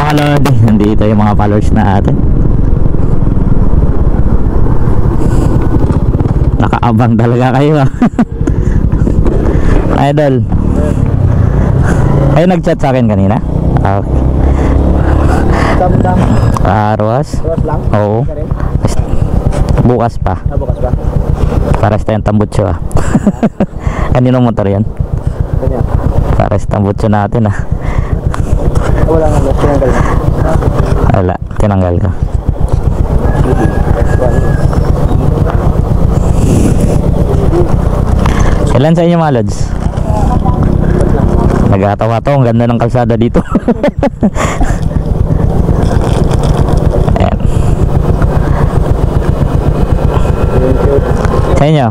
mga lodi, nandito yung mga followers natin. Nakaabang talaga kayo ah. Idol. Ay, nag-chat sa akin kanina? Okay. Ruas? Ruas lang? Oo. Bukas pa. Bukas pa? Pares tayong tambutso ah. Kanino motor yan? Ganyan. Pares tambutso natin ah. Wala nga, tinanggal na. Wala, tinanggal ko. Ilan sa inyo mga lods? Nagkatawa to, ang ganda ng kalsada dito. Ayan. Sa inyo?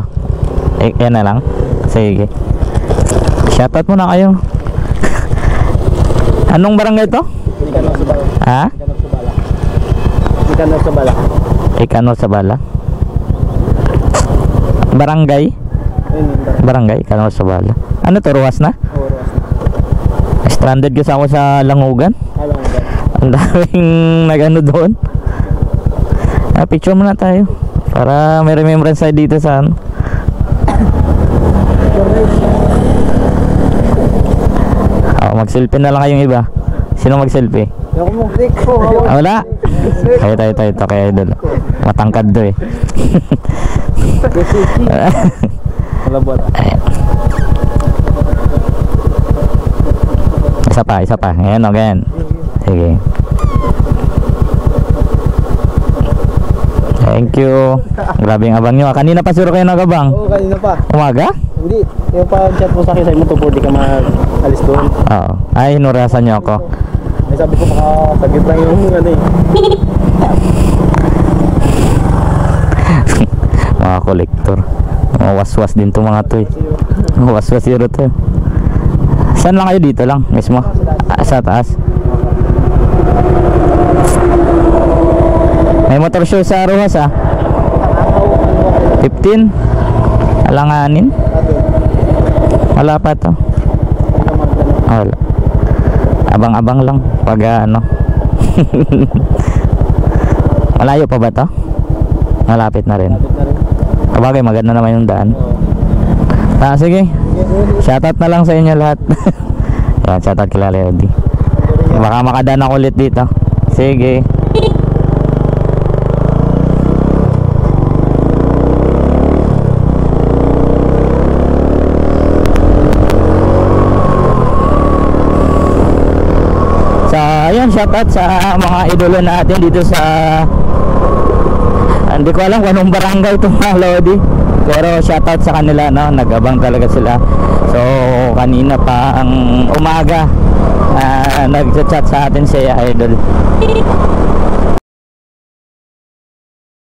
Yan na lang? Sige. Shoutout muna kayo. Anong barangay to? Ha? Ikanor sa bala. Ikanor sa bala. Barangay? Barangay, Ikanor sa bala. Ano to, Ruas na? Oo, Ruas na. Stranded kasi ako sa Langugan. Langugan. Ang daming nag-ano doon. Picture muna tayo para may remembrance tayo dito sa ano. Mag-selfie na lang kayong iba. Sino mag-selfie? Ako mo, click po. Wala. Tayo kaya idol. Matangkad do eh. Malabot. Isa pa. Ayan o, ganyan. Sige. Thank you. Grabe yung abang nyo. Kanina pa suro kayo nagabang? Oo, kanina pa. Umaga? Hindi. Yung pa-chat mo sa akin, sabi mo 2:40 ka maalis doon. Oo. Ay, hinurasan nyo ako. Ay, sabi ko makasagip lang yung ano eh. Mga kolektor. Mga waswas din to mga to eh. Mga waswas yun to. Saan lang kayo dito lang mismo? Sa taas. May motor show sa Ruas ah. 15. Alanganin. Wala pa to. Wala. Abang-abang lang pag ano. Malayo pa ba to? Malapit na rin. Kabagay maganda naman yung daan. Sige. Shoutout na lang sa inyo lahat. Yan, shoutout kila Lodi. Baka makadaan ako ulit dito. Sige. Ayan, shoutout sa mga idolo natin dito sa hindi ko alam kung anong barangay ito mga Lodi, pero shoutout sa kanila no, nagabang talaga sila. So kanina pa ang umaga nag-chat sa atin si Idol.